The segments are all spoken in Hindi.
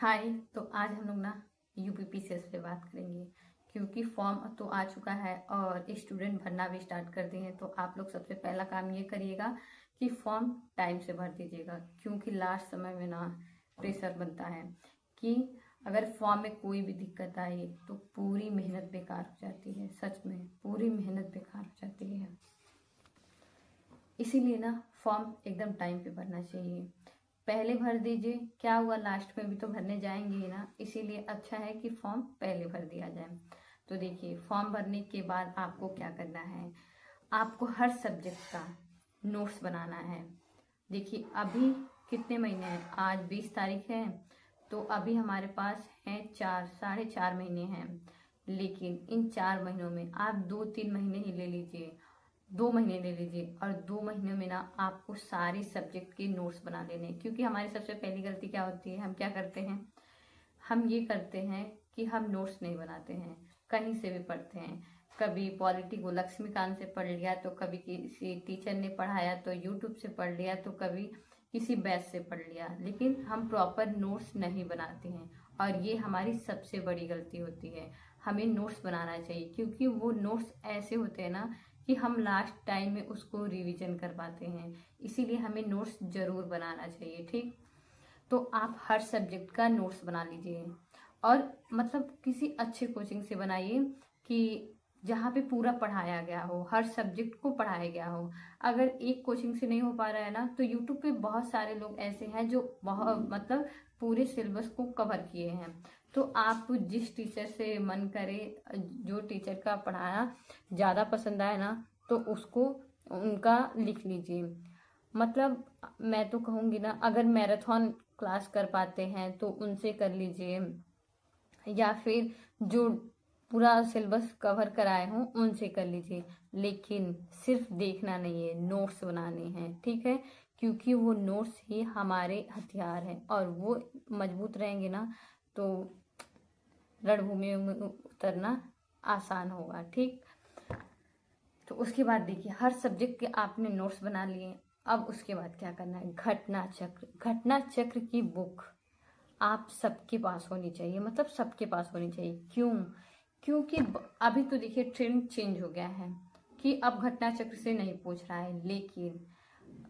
हाय। तो आज हम लोग ना यूपीपीसीएस पे बात करेंगे, क्योंकि फॉर्म तो आ चुका है और स्टूडेंट भरना भी स्टार्ट कर दिए हैं। तो आप लोग सबसे पहला काम ये करिएगा कि फॉर्म टाइम से भर दीजिएगा, क्योंकि लास्ट समय में ना प्रेशर बनता है कि अगर फॉर्म में कोई भी दिक्कत आई तो पूरी मेहनत बेकार हो जाती है। सच में पूरी मेहनत बेकार हो जाती है। इसीलिए ना फॉर्म एकदम टाइम पे भरना चाहिए। पहले भर दीजिए, क्या हुआ, लास्ट में भी तो भरने जाएंगे ही ना। इसीलिए अच्छा है कि फॉर्म पहले भर दिया जाए। तो देखिए, फॉर्म भरने के बाद आपको क्या करना है, आपको हर सब्जेक्ट का नोट्स बनाना है। देखिए अभी कितने महीने हैं, आज 20 तारीख है, तो अभी हमारे पास हैं 4 साढ़े 4 महीने हैं। लेकिन इन 4 महीनों में आप 2-3 महीने ही ले लीजिए, 2 महीने ले लीजिए, और 2 महीने में ना आपको सारे सब्जेक्ट के नोट्स बना लेने हैं। क्योंकि हमारी सबसे पहली गलती क्या होती है, हम क्या करते हैं, हम ये करते हैं कि हम नोट्स नहीं बनाते हैं, कहीं से भी पढ़ते हैं। कभी पॉलिटी को लक्ष्मीकांत से पढ़ लिया, तो कभी किसी टीचर ने पढ़ाया तो यूट्यूब से पढ़ लिया, तो कभी किसी बैच से पढ़ लिया, लेकिन हम प्रॉपर नोट्स नहीं बनाते हैं। और ये हमारी सबसे बड़ी गलती होती है। हमें नोट्स बनाना चाहिए, क्योंकि वो नोट्स ऐसे होते हैं ना कि हम लास्ट टाइम में उसको रिवीजन कर पाते हैं। इसीलिए हमें नोट्स जरूर बनाना चाहिए। ठीक, तो आप हर सब्जेक्ट का नोट्स बना लीजिए, और मतलब किसी अच्छे कोचिंग से बनाइए कि जहाँ पे पूरा पढ़ाया गया हो, हर सब्जेक्ट को पढ़ाया गया हो। अगर एक कोचिंग से नहीं हो पा रहा है ना, तो यूट्यूब पे बहुत सारे लोग ऐसे हैं जो बहुत मतलब पूरे सिलेबस को कवर किए हैं। तो आप जिस टीचर से मन करे, जो टीचर का पढ़ाना ज़्यादा पसंद आए ना, तो उसको उनका लिख लीजिए। मतलब मैं तो कहूँगी ना, अगर मैराथन क्लास कर पाते हैं तो उनसे कर लीजिए, या फिर जो पूरा सिलेबस कवर कराए हों उनसे कर लीजिए। लेकिन सिर्फ देखना नहीं है, नोट्स बनाने हैं, ठीक है। क्योंकि वो नोट्स ही हमारे हथियार हैं, और वो मजबूत रहेंगे ना तो रणभूमि में उतरना आसान होगा। ठीक, तो उसके बाद देखिए, हर सब्जेक्ट के आपने नोट्स बना लिए। अब उसके बाद क्या करना है, घटना चक्र। घटना चक्र की बुक आप सबके पास होनी चाहिए, मतलब सबके पास होनी चाहिए। क्यों? क्योंकि अभी तो देखिए ट्रेंड चेंज हो गया है कि अब घटना चक्र से नहीं पूछ रहा है, लेकिन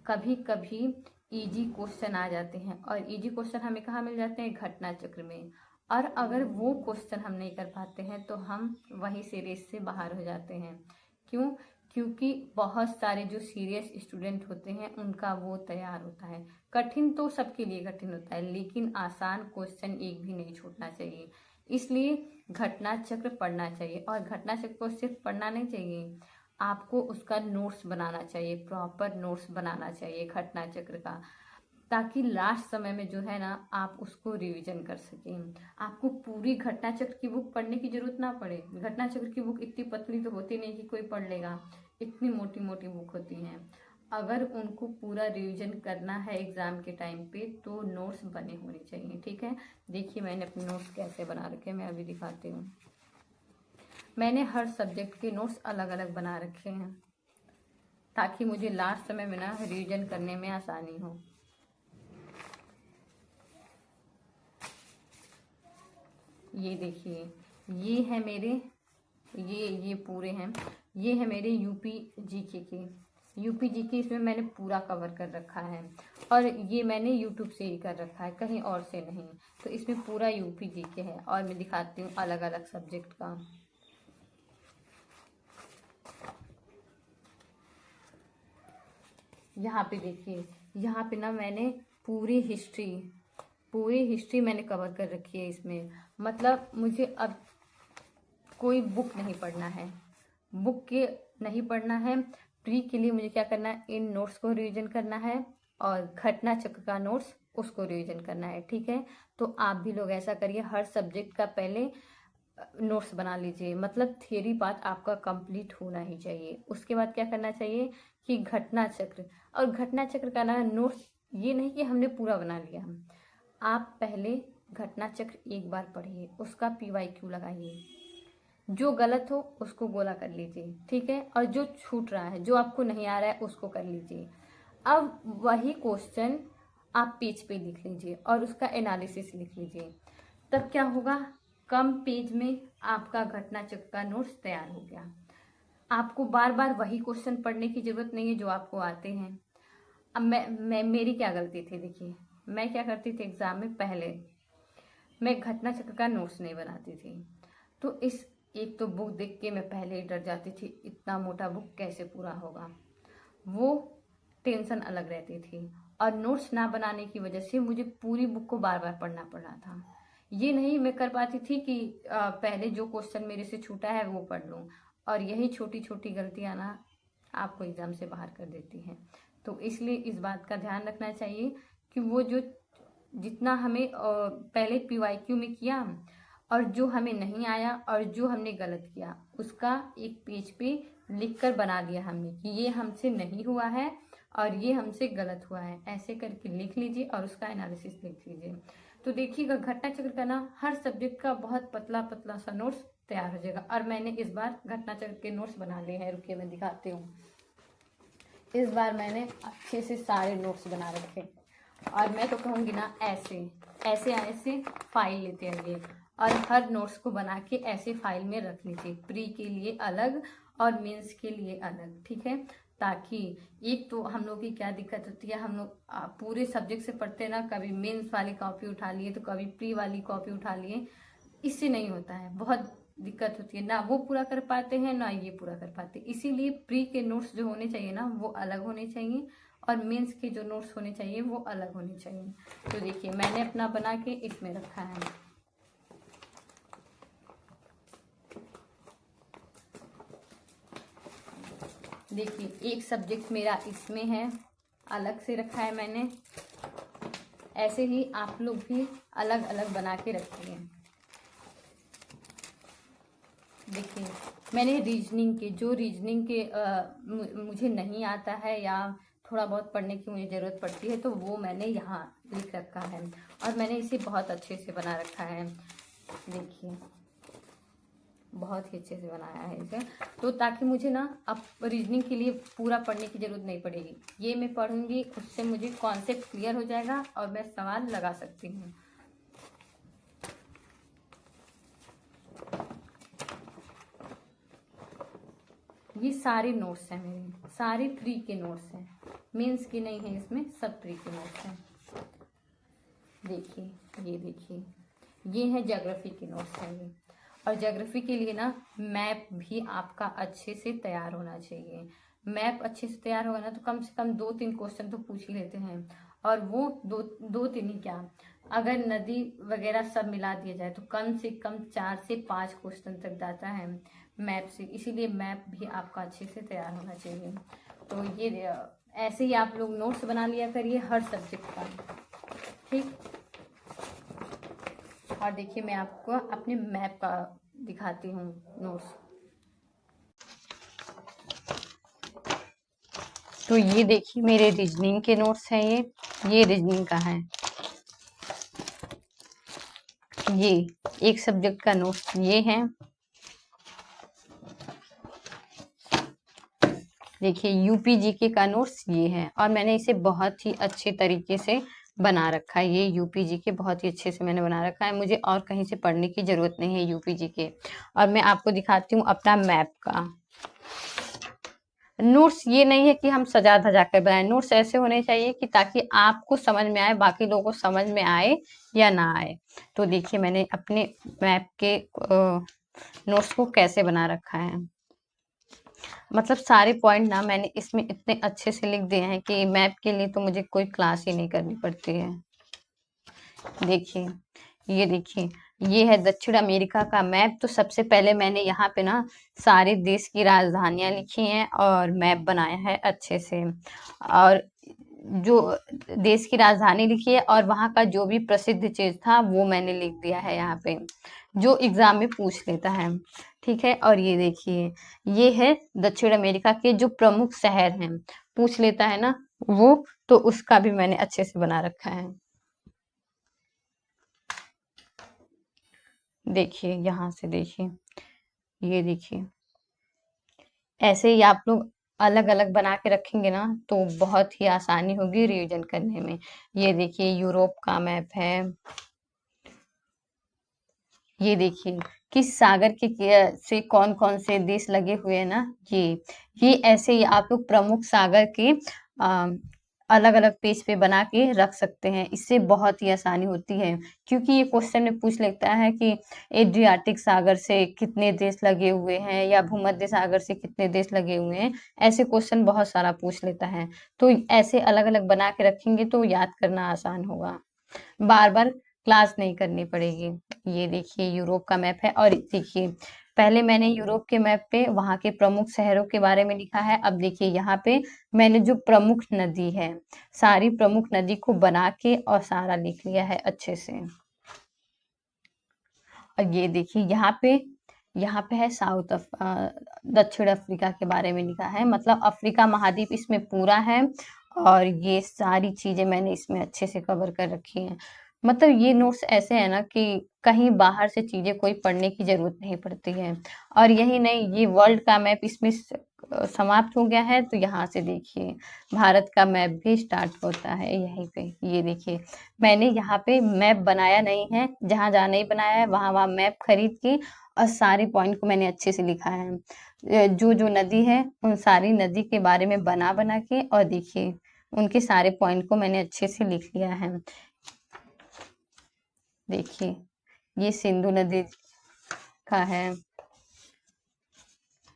कभी कभी इजी क्वेश्चन आ जाते हैं, और इजी क्वेश्चन हमें कहाँ मिल जाते हैं, घटना चक्र में। और अगर वो क्वेश्चन हम नहीं कर पाते हैं तो हम वहीं से रेस से बाहर हो जाते हैं। क्यों? क्योंकि बहुत सारे जो सीरियस स्टूडेंट होते हैं उनका वो तैयार होता है। कठिन तो सबके लिए कठिन होता है, लेकिन आसान क्वेश्चन एक भी नहीं छूटना चाहिए। इसलिए घटना चक्र पढ़ना चाहिए, और घटना चक्र को सिर्फ पढ़ना नहीं चाहिए, आपको उसका नोट्स बनाना चाहिए, प्रॉपर नोट्स बनाना चाहिए घटना चक्र का, ताकि लास्ट समय में जो है ना आप उसको रिवीजन कर सकें। आपको पूरी घटना चक्र की बुक पढ़ने की जरूरत ना पड़े। घटना चक्र की बुक इतनी पतली तो होती नहीं कि कोई पढ़ लेगा, इतनी मोटी मोटी बुक होती हैं। अगर उनको पूरा रिवीजन करना है एग्जाम के टाइम पे तो नोट्स बने होने चाहिए। ठीक है, देखिए मैंने अपने नोट्स कैसे बना रखे हैं, मैं अभी दिखाती हूँ। मैंने हर सब्जेक्ट के नोट्स अलग अलग बना रखे हैं, ताकि मुझे लास्ट समय में ना रिवीजन करने में आसानी हो। ये देखिए, ये है मेरे, ये पूरे हैं, ये है मेरे यूपी जीके के। यूपी जीके इसमें मैंने पूरा कवर कर रखा है, और ये मैंने यूट्यूब से ही कर रखा है, कहीं और से नहीं। तो इसमें पूरा यूपी जीके है, और मैं दिखाती हूँ अलग अलग सब्जेक्ट का। यहाँ पे देखिए, यहाँ पे ना मैंने पूरी हिस्ट्री मैंने कवर कर रखी है इसमें। मतलब मुझे अब कोई बुक नहीं पढ़ना है, बुक के नहीं पढ़ना है। प्री के लिए मुझे क्या करना है, इन नोट्स को रिवीजन करना है, और घटना चक्र का नोट्स उसको रिवीजन करना है। ठीक है, तो आप भी लोग ऐसा करिए, हर सब्जेक्ट का पहले नोट्स बना लीजिए। मतलब थियरी पार्ट आपका कंप्लीट होना ही चाहिए। उसके बाद क्या करना चाहिए कि घटना चक्र, और घटना चक्र का ना नोट्स ये नहीं कि हमने पूरा बना लिया। आप पहले घटना चक्र एक बार पढ़िए, उसका PYQ लगाइए, जो गलत हो उसको गोला कर लीजिए। ठीक है, और जो छूट रहा है, जो आपको नहीं आ रहा है उसको कर लीजिए। अब वही क्वेश्चन आप पेज पे लिख लीजिए और उसका एनालिसिस लिख लीजिए। तब क्या होगा, कम पेज में आपका घटना चक्र का नोट्स तैयार हो गया। आपको बार बार वही क्वेश्चन पढ़ने की जरूरत नहीं है जो आपको आते हैं। अब मैं मेरी क्या गलती थी, देखिए मैं क्या करती थी एग्जाम में, पहले मैं घटना चक्र का नोट्स नहीं बनाती थी। तो इस एक तो बुक देख के मैं पहले ही डर जाती थी, इतना मोटा बुक कैसे पूरा होगा, वो टेंशन अलग रहती थी। और नोट्स ना बनाने की वजह से मुझे पूरी बुक को बार बार पढ़ना पड़ रहा था। ये नहीं मैं कर पाती थी कि पहले जो क्वेश्चन मेरे से छूटा है वो पढ़ लूँ, और यही छोटी छोटी गलतियाँ ना आपको एग्जाम से बाहर कर देती हैं। तो इसलिए इस बात का ध्यान रखना चाहिए कि वो जो जितना हमें पहले PYQ में किया और जो हमें नहीं आया और जो हमने गलत किया उसका एक पेज पे लिख कर बना लिया हमने कि ये हमसे नहीं हुआ है और ये हमसे गलत हुआ है, ऐसे करके लिख लीजिए और उसका एनालिसिस लिख लीजिए। तो देखिएगा घटना चक्र का ना हर सब्जेक्ट का बहुत पतला पतला सा नोट्स तैयार हो जाएगा। और मैंने इस बार घटना चक्र के नोट्स बना लिए हैं, रुकिए मैं दिखाती हूँ। इस बार मैंने अच्छे से सारे नोट्स बना रखे, और मैं तो कहूँगी ना ऐसे ऐसे ऐसे फाइल लेते आइए और हर नोट्स को बना के ऐसे फाइल में रख लीजिए, प्री के लिए अलग और मेंस के लिए अलग, ठीक है। ताकि एक तो हम लोग की क्या दिक्कत होती है, हम लोग पूरे सब्जेक्ट से पढ़ते हैं ना, कभी मेंस वाली कॉपी उठा लिए तो कभी प्री वाली कॉपी उठा लिए, इससे नहीं होता है, बहुत दिक्कत होती है, ना वो पूरा कर पाते हैं ना ये पूरा कर पाते। इसीलिए प्री के नोट्स जो होने चाहिए ना वो अलग होने चाहिए और मेंस के जो नोट्स होने चाहिए वो अलग होने चाहिए। तो देखिए मैंने अपना बना के इसमें रखा है। देखिए एक सब्जेक्ट मेरा इसमें है, अलग से रखा है मैंने। ऐसे ही आप लोग भी अलग अलग बना के रखिए। देखिए मैंने रीजनिंग के जो रीजनिंग के मुझे नहीं आता है या थोड़ा बहुत पढ़ने की मुझे ज़रूरत पड़ती है तो वो मैंने यहाँ लिख रखा है और मैंने इसे बहुत अच्छे से बना रखा है। देखिए बहुत ही अच्छे से बनाया है इसे, तो ताकि मुझे ना अब रीजनिंग के लिए पूरा पढ़ने की ज़रूरत नहीं पड़ेगी। ये मैं पढ़ूंगी उससे मुझे कॉन्सेप्ट क्लियर हो जाएगा और मैं सवाल लगा सकती हूँ। ये सारे नोट्स हैं मेरे, सारे प्री के नोट्स हैं, मेंस के नहीं है, इसमें सब प्री के नोट्स हैं। देखिए ये देखिए ये है ज्योग्राफी के नोट्स हैं ये। और ज्योग्राफी के लिए ना मैप भी आपका अच्छे से तैयार होना चाहिए। मैप अच्छे से तैयार होगा ना तो कम से कम 2-3 क्वेश्चन तो पूछ ही लेते हैं, और वो दो तीन ही क्या, अगर नदी वगैरह सब मिला दिया जाए तो कम से कम 4 से 5 क्वेश्चन तक जाता है मैप से। इसीलिए मैप भी आपका अच्छे से तैयार होना चाहिए। तो ये ऐसे ही आप लोग नोट्स बना लिया करिए हर सब्जेक्ट का, ठीक। और देखिए मैं आपको अपने मैप का दिखाती हूँ नोट्स। तो ये देखिए मेरे रीजनिंग के नोट्स हैं, ये रीजनिंग का है। ये एक सब्जेक्ट का नोट्स ये है। देखिए यूपी जीके का नोट्स ये है और मैंने इसे बहुत ही अच्छे तरीके से बना रखा है। ये यूपी जीके बहुत ही अच्छे से मैंने बना रखा है, मुझे और कहीं से पढ़ने की जरूरत नहीं है यूपी जीके। और मैं आपको दिखाती हूँ अपना मैप का नोट्स। ये नहीं है कि हम सजा धजा कर बनाए, नोट्स ऐसे होने चाहिए कि ताकि आपको समझ में आए, बाकी लोगों को समझ में आए या ना आए। तो देखिए मैंने अपने मैप के नोट्स को कैसे बना रखा है, मतलब सारे पॉइंट ना मैंने इसमें इतने अच्छे से लिख दिए हैं कि मैप के लिए तो मुझे कोई क्लास ही नहीं करनी पड़ती है। देखिए ये देखिए ये है दक्षिण अमेरिका का मैप। तो सबसे पहले मैंने यहाँ पे ना सारे देश की राजधानियां लिखी हैं और मैप बनाया है अच्छे से, और जो देश की राजधानी लिखी है और वहाँ का जो भी प्रसिद्ध चीज था वो मैंने लिख दिया है यहाँ पे, जो एग्जाम में पूछ लेता है, ठीक है। और ये देखिए ये है दक्षिण अमेरिका के जो प्रमुख शहर हैं, पूछ लेता है ना वो, तो उसका भी मैंने अच्छे से बना रखा है। देखिए यहाँ से देखिए, ये देखिए ऐसे ही आप लोग अलग अलग बना के रखेंगे ना तो बहुत ही आसानी होगी रिवीजन करने में। ये देखिए यूरोप का मैप है। ये देखिए किस सागर से कौन कौन से देश लगे हुए हैं ना। ये ऐसे ही आप लोग प्रमुख सागर के अलग अलग पेज पे बना के रख सकते हैं। इससे बहुत ही आसानी होती है, क्योंकि ये क्वेश्चन में पूछ लेता है कि एड्रियाटिक सागर से कितने देश लगे हुए हैं या भूमध्य सागर से कितने देश लगे हुए हैं। ऐसे क्वेश्चन बहुत सारा पूछ लेता है, तो ऐसे अलग अलग बना के रखेंगे तो याद करना आसान होगा, बार बार क्लास नहीं करनी पड़ेगी। ये देखिए यूरोप का मैप है, और देखिए पहले मैंने यूरोप के मैप पे वहां के प्रमुख शहरों के बारे में लिखा है। अब देखिए यहाँ पे मैंने जो प्रमुख नदी है, सारी प्रमुख नदी को बना के और सारा लिख लिया है अच्छे से। और ये देखिए यहाँ पे है दक्षिण अफ्रीका के बारे में लिखा है, मतलब अफ्रीका महाद्वीप इसमें पूरा है। और ये सारी चीजें मैंने इसमें अच्छे से कवर कर रखी हैं। मतलब ये नोट्स ऐसे है ना कि कहीं बाहर से चीजें कोई पढ़ने की जरूरत नहीं पड़ती है। और यही नहीं, ये वर्ल्ड का मैप इसमें समाप्त हो गया है। तो यहाँ से देखिए भारत का मैप भी स्टार्ट होता है यहीं पे। ये देखिए मैंने यहाँ पे मैप बनाया नहीं है, जहाँ जहाँ नहीं बनाया है वहाँ वहाँ मैप खरीद के और सारे पॉइंट को मैंने अच्छे से लिखा है। जो जो नदी है उन सारी नदी के बारे में बना बना के, और देखिए उनके सारे पॉइंट को मैंने अच्छे से लिख लिया है। देखिए ये सिंधु नदी का है।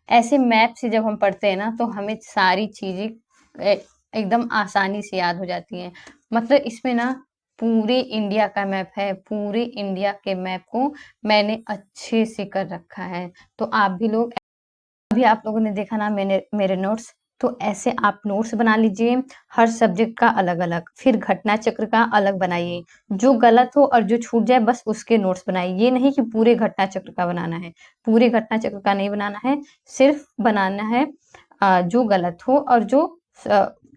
ऐसे मैप से जब हम पढ़ते हैं ना तो हमें सारी चीजें एकदम आसानी से याद हो जाती हैं। मतलब इसमें ना पूरे इंडिया का मैप है, पूरे इंडिया के मैप को मैंने अच्छे से कर रखा है। तो आप भी लोग, अभी आप लोगों ने देखा ना मैंने मेरे नोट्स, तो ऐसे आप नोट्स बना लीजिए हर सब्जेक्ट का अलग अलग, फिर घटना चक्र का अलग बनाइए। जो गलत हो और जो छूट जाए बस उसके नोट्स बनाइए। ये नहीं कि पूरे घटना चक्र का बनाना है, पूरे घटना चक्र का नहीं बनाना है, सिर्फ बनाना है जो गलत हो और जो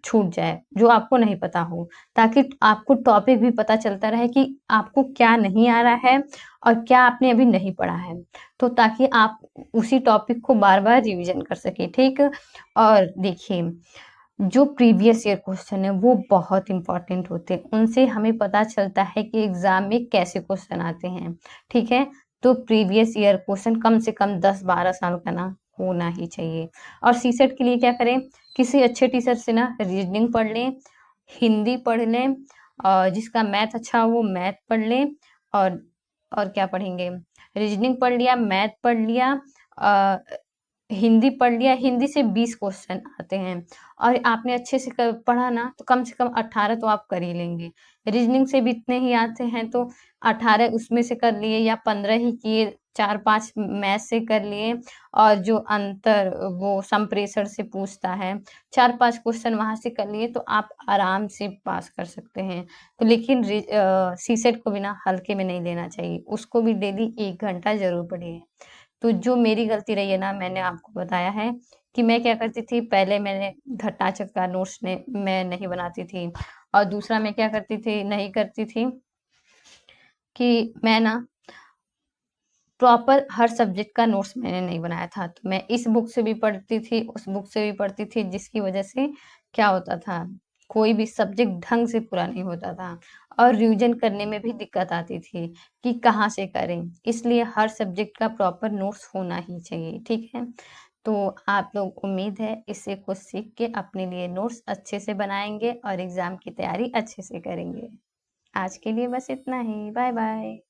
छूट जाए, जो आपको नहीं पता हो, ताकि आपको टॉपिक भी पता चलता रहे कि आपको क्या नहीं आ रहा है और क्या आपने अभी नहीं पढ़ा है, तो ताकि आप उसी टॉपिक को बार बार रिवीजन कर सके। ठीक। और देखिए जो प्रीवियस ईयर क्वेश्चन है वो बहुत इंपॉर्टेंट होते हैं, उनसे हमें पता चलता है कि एग्जाम में कैसे क्वेश्चन आते हैं। ठीक है, तो प्रीवियस ईयर क्वेश्चन कम से कम 10-12 साल का ना होना ही चाहिए। और सीसेट के लिए क्या करें, किसी अच्छे टीचर से ना रीजनिंग पढ़ लें, हिंदी पढ़ लें, और जिसका मैथ अच्छा हो वो मैथ पढ़ लें। और क्या पढ़ेंगे, रीजनिंग पढ़ लिया, मैथ पढ़ लिया, हिंदी पढ़ लिया। हिंदी से 20 क्वेश्चन आते हैं, और आपने अच्छे से पढ़ा ना तो कम से कम 18 तो आप कर ही लेंगे। रीजनिंग से भी इतने ही आते हैं तो 18 उसमें से कर लिए, या 15 ही किए, 4-5 मैथ से कर लिए, और जो अंतर वो संप्रेषण से पूछता है 4-5 क्वेश्चन वहां से कर लिए, तो आप आराम से पास कर सकते हैं। तो लेकिन सीसेट को भी ना हल्के में नहीं लेना चाहिए, उसको भी डेली 1 घंटा जरूर पढ़िए। तो जो मेरी गलती रही है ना, मैंने आपको बताया है कि मैं क्या करती थी, पहले मैंने घटाचक का नोट्स ने मैं नहीं बनाती थी, और दूसरा मैं क्या करती थी, नहीं करती थी कि मैं ना प्रॉपर हर सब्जेक्ट का नोट्स मैंने नहीं बनाया था। तो मैं इस बुक से भी पढ़ती थी, उस बुक से भी पढ़ती थी, जिसकी वजह से क्या होता था, कोई भी सब्जेक्ट ढंग से पूरा नहीं होता था, और रिवीजन करने में भी दिक्कत आती थी कि कहाँ से करें। इसलिए हर सब्जेक्ट का प्रॉपर नोट्स होना ही चाहिए। ठीक है, तो आप लोग, उम्मीद है इससे कुछ सीख के अपने लिए नोट्स अच्छे से बनाएंगे और एग्जाम की तैयारी अच्छे से करेंगे। आज के लिए बस इतना ही। Bye bye.